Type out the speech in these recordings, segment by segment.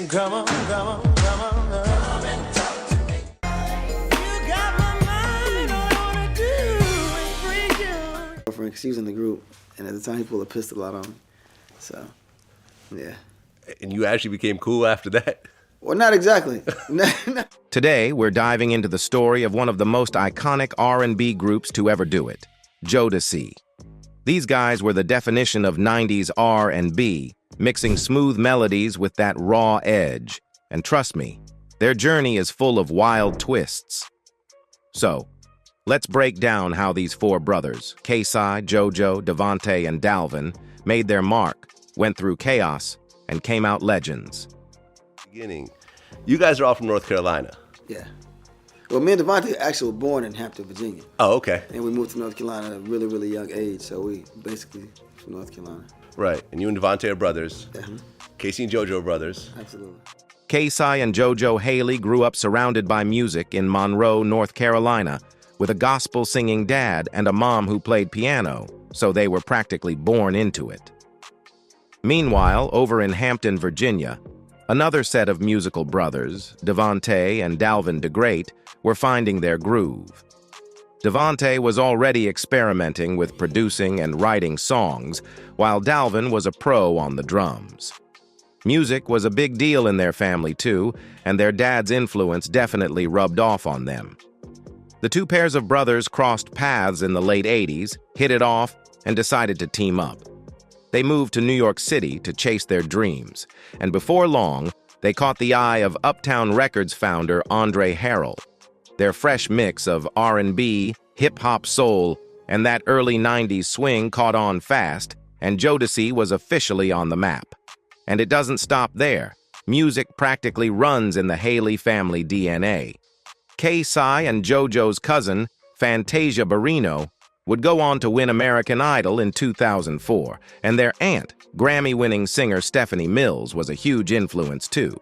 Come on, come on, come on, come and talk to me. You got my mind, all I wanna do is free you. Girlfriend, she was in the group, and at the time he pulled a pistol out on me. So, yeah. And you actually became cool after that? Well, not exactly. Today, we're diving into the story of one of the most iconic R&B groups to ever do it, Jodeci. These guys were the definition of 90s R&B, mixing smooth melodies with that raw edge. And trust me, their journey is full of wild twists. So, let's break down how these four brothers, K-Si, JoJo, Devontae, and Dalvin, made their mark, went through chaos, and came out legends. Beginning, you guys are all from North Carolina. Yeah. Well, me and Devontae actually were born in Hampton, Virginia. Oh, okay. And we moved to North Carolina at a really, really young age, so we basically from North Carolina. Right, and you and Devontae are brothers. Casey and JoJo are brothers. Absolutely. K-Si and JoJo Haley grew up surrounded by music in Monroe, North Carolina, with a gospel-singing dad and a mom who played piano, so they were practically born into it. Meanwhile, over in Hampton, Virginia, another set of musical brothers, Devontae and Dalvin DeGreat, were finding their groove. Devontae was already experimenting with producing and writing songs, while Dalvin was a pro on the drums. Music was a big deal in their family too, and their dad's influence definitely rubbed off on them. The two pairs of brothers crossed paths in the late 80s, hit it off, and decided to team up. They moved to New York City to chase their dreams, and before long, they caught the eye of Uptown Records founder Andre Harrell. Their fresh mix of R&B, hip-hop soul, and that early 90s swing caught on fast, and Jodeci was officially on the map. And it doesn't stop there. Music practically runs in the Haley family DNA. K-Si and JoJo's cousin, Fantasia Barrino, would go on to win American Idol in 2004, and their aunt, Grammy-winning singer Stephanie Mills, was a huge influence too.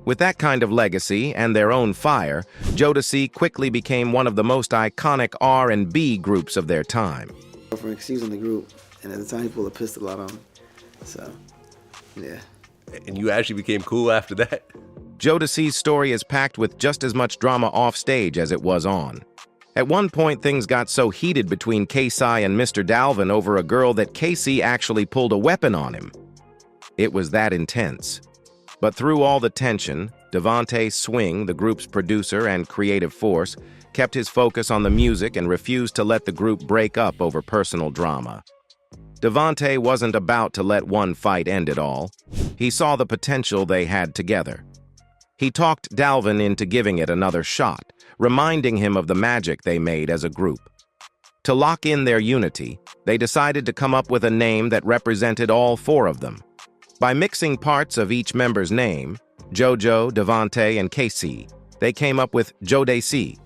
With that kind of legacy and their own fire, Jodeci quickly became one of the most iconic R&B groups of their time. Girlfriend, she was in the group, and at the time he pulled a pistol out on me. So, yeah. And you actually became cool after that? Jodeci's story is packed with just as much drama off stage as it was on. At one point, things got so heated between K-Si and Mr. Dalvin over a girl that K-Si actually pulled a weapon on him. It was that intense. But through all the tension, Devontae Swing, the group's producer and creative force, kept his focus on the music and refused to let the group break up over personal drama. Devontae wasn't about to let one fight end it all. He saw the potential they had together. He talked Dalvin into giving it another shot, reminding him of the magic they made as a group. To lock in their unity, they decided to come up with a name that represented all four of them. By mixing parts of each member's name, JoJo, Devontae, and K-Si, they came up with Jodeci.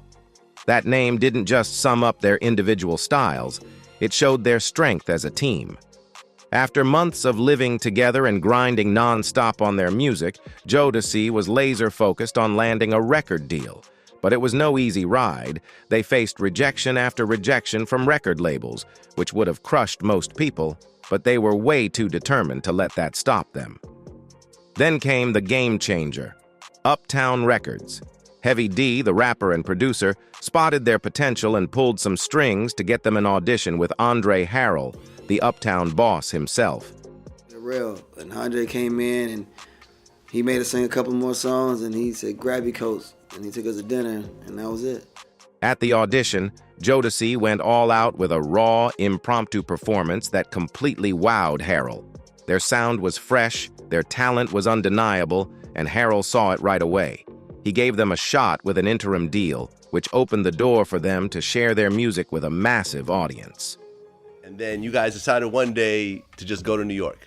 That name didn't just sum up their individual styles, it showed their strength as a team. After months of living together and grinding non-stop on their music, Jodeci was laser-focused on landing a record deal. But it was no easy ride. They faced rejection after rejection from record labels, which would have crushed most people, but they were way too determined to let that stop them. Then came the game changer, Uptown Records. Heavy D, the rapper and producer, spotted their potential and pulled some strings to get them an audition with Andre Harrell, the Uptown boss himself. Real. And Andre came in and he made us sing a couple more songs, and he said, "Grab your coats," and he took us to dinner, and that was it. At the audition, Jodeci went all out with a raw, impromptu performance that completely wowed Harrell. Their sound was fresh, their talent was undeniable, and Harrell saw it right away. He gave them a shot with an interim deal, which opened the door for them to share their music with a massive audience. And then you guys decided one day to just go to New York.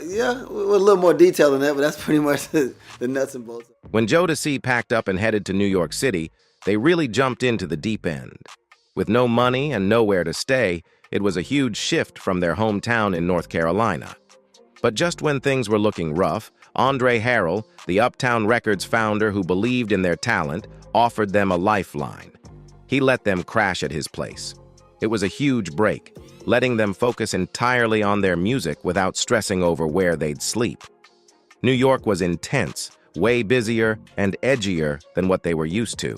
Yeah, with a little more detail than that, but that's pretty much the nuts and bolts. When Jodeci packed up and headed to New York City, they really jumped into the deep end. With no money and nowhere to stay, it was a huge shift from their hometown in North Carolina. But just when things were looking rough, Andre Harrell, the Uptown Records founder who believed in their talent, offered them a lifeline. He let them crash at his place. It was a huge break, letting them focus entirely on their music without stressing over where they'd sleep. New York was intense, way busier and edgier than what they were used to.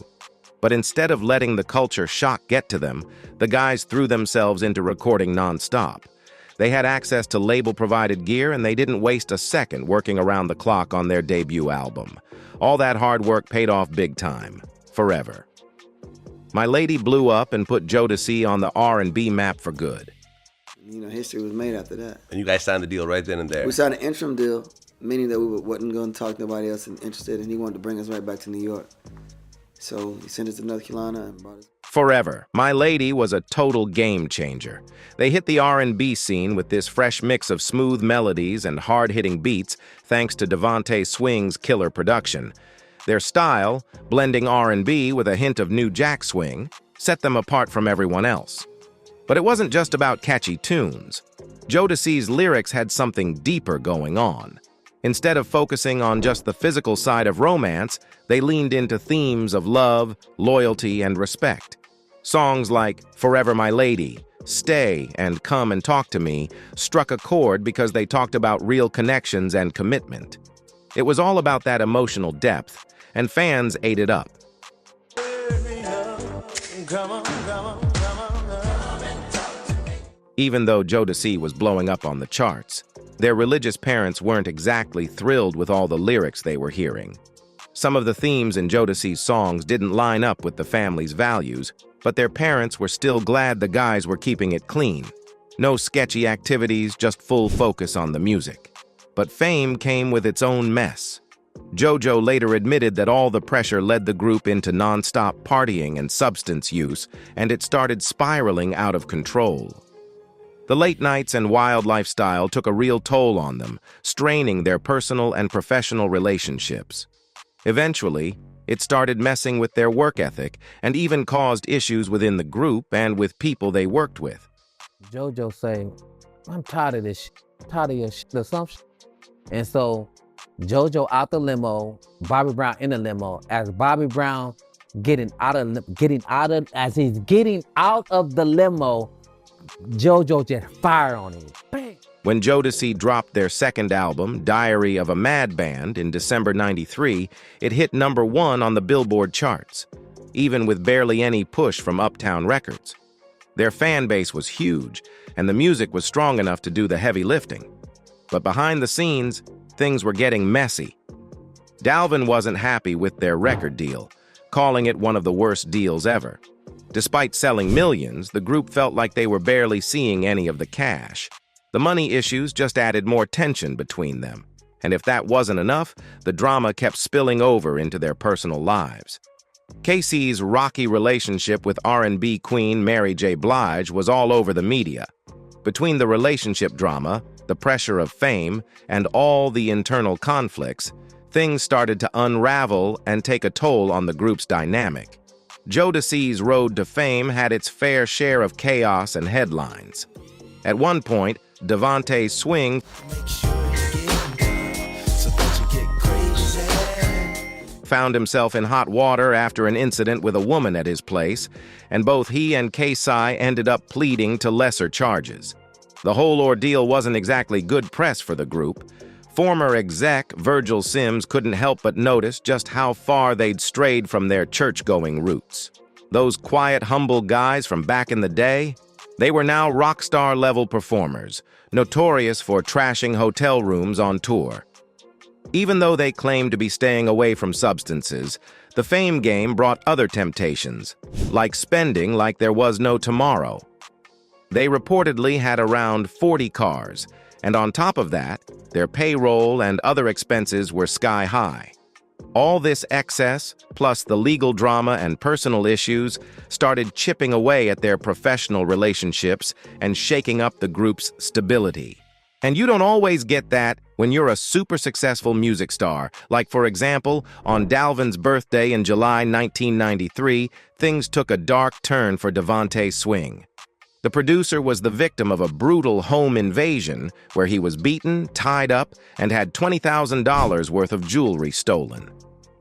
But instead of letting the culture shock get to them, the guys threw themselves into recording nonstop. They had access to label-provided gear, and they didn't waste a second working around the clock on their debut album. All that hard work paid off big time, forever. My Lady blew up and put Jodeci on the R&B map for good. You know, history was made after that. And you guys signed the deal right then and there. We signed an interim deal, meaning that we wasn't going to talk to nobody else interested, and he wanted to bring us right back to New York. So he sent us to North Carolina and brought us. Forever, My Lady was a total game changer. They hit the R&B scene with this fresh mix of smooth melodies and hard-hitting beats thanks to Devontae Swing's killer production. Their style, blending R&B with a hint of New Jack Swing, set them apart from everyone else. But it wasn't just about catchy tunes. Jodeci's lyrics had something deeper going on. Instead of focusing on just the physical side of romance, they leaned into themes of love, loyalty, and respect. Songs like Forever My Lady, Stay, and Come and Talk to Me struck a chord because they talked about real connections and commitment. It was all about that emotional depth, and fans ate it up. Even though Jodeci was blowing up on the charts, their religious parents weren't exactly thrilled with all the lyrics they were hearing. Some of the themes in Jodeci's songs didn't line up with the family's values, but their parents were still glad the guys were keeping it clean. No sketchy activities, just full focus on the music. But fame came with its own mess. JoJo later admitted that all the pressure led the group into non-stop partying and substance use, and it started spiraling out of control. The late nights and wild lifestyle took a real toll on them, straining their personal and professional relationships. Eventually, it started messing with their work ethic and even caused issues within the group and with people they worked with. JoJo say, I'm tired of this tired of your or some And so JoJo out the limo, Bobby Brown in the limo. As Bobby Brown as he's getting out of the limo, JoJo just fired on him. Bang! When Jodeci dropped their second album, Diary of a Mad Band, in December '93, it hit #1 on the Billboard charts, even with barely any push from Uptown Records. Their fan base was huge, and the music was strong enough to do the heavy lifting. But behind the scenes, things were getting messy. Dalvin wasn't happy with their record deal, calling it one of the worst deals ever. Despite selling millions, the group felt like they were barely seeing any of the cash. The money issues just added more tension between them, and if that wasn't enough, the drama kept spilling over into their personal lives. Casey's rocky relationship with R&B queen Mary J. Blige was all over the media. Between the relationship drama, the pressure of fame, and all the internal conflicts, things started to unravel and take a toll on the group's dynamic. Jodeci's road to fame had its fair share of chaos and headlines. At one point, Devontae Swing found himself in hot water after an incident with a woman at his place, and both he and K-Ci ended up pleading to lesser charges. The whole ordeal wasn't exactly good press for the group. Former exec Virgil Sims couldn't help but notice just how far they'd strayed from their church-going roots. Those quiet, humble guys from back in the day, they were now rock star-level performers, notorious for trashing hotel rooms on tour. Even though they claimed to be staying away from substances, the fame game brought other temptations, like spending like there was no tomorrow. They reportedly had around 40 cars, and on top of that, their payroll and other expenses were sky high. All this excess, plus the legal drama and personal issues, started chipping away at their professional relationships and shaking up the group's stability. And you don't always get that when you're a super successful music star. Like, for example, on Dalvin's birthday in July 1993, things took a dark turn for Devontae Swing. The producer was the victim of a brutal home invasion where he was beaten, tied up, and had $20,000 worth of jewelry stolen.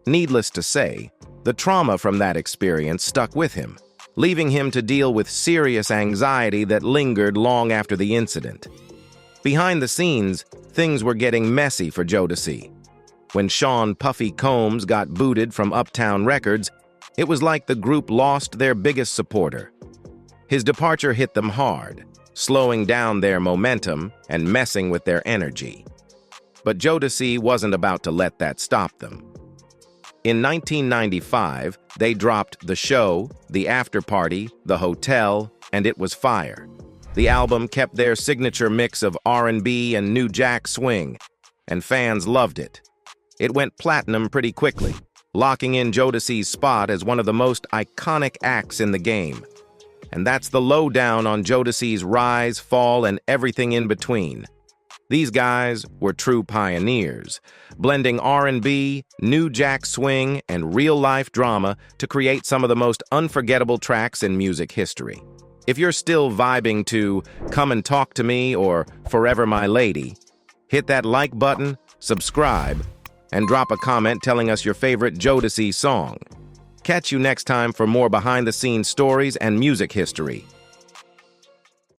Needless to say, the trauma from that experience stuck with him, leaving him to deal with serious anxiety that lingered long after the incident. Behind the scenes, things were getting messy for Jodeci. When Sean Puffy Combs got booted from Uptown Records, it was like the group lost their biggest supporter. His departure hit them hard, slowing down their momentum and messing with their energy. But Jodeci wasn't about to let that stop them. In 1995, they dropped The Show, The After Party, The Hotel, and It Was Fire. The album kept their signature mix of R&B and New Jack Swing, and fans loved it. It went platinum pretty quickly, locking in Jodeci's spot as one of the most iconic acts in the game. And that's the lowdown on Jodeci's rise, fall, and everything in between. These guys were true pioneers, blending R&B, New Jack Swing, and real-life drama to create some of the most unforgettable tracks in music history. If you're still vibing to Come and Talk to Me or Forever My Lady, hit that like button, subscribe, and drop a comment telling us your favorite Jodeci song. Catch you next time for more behind-the-scenes stories and music history.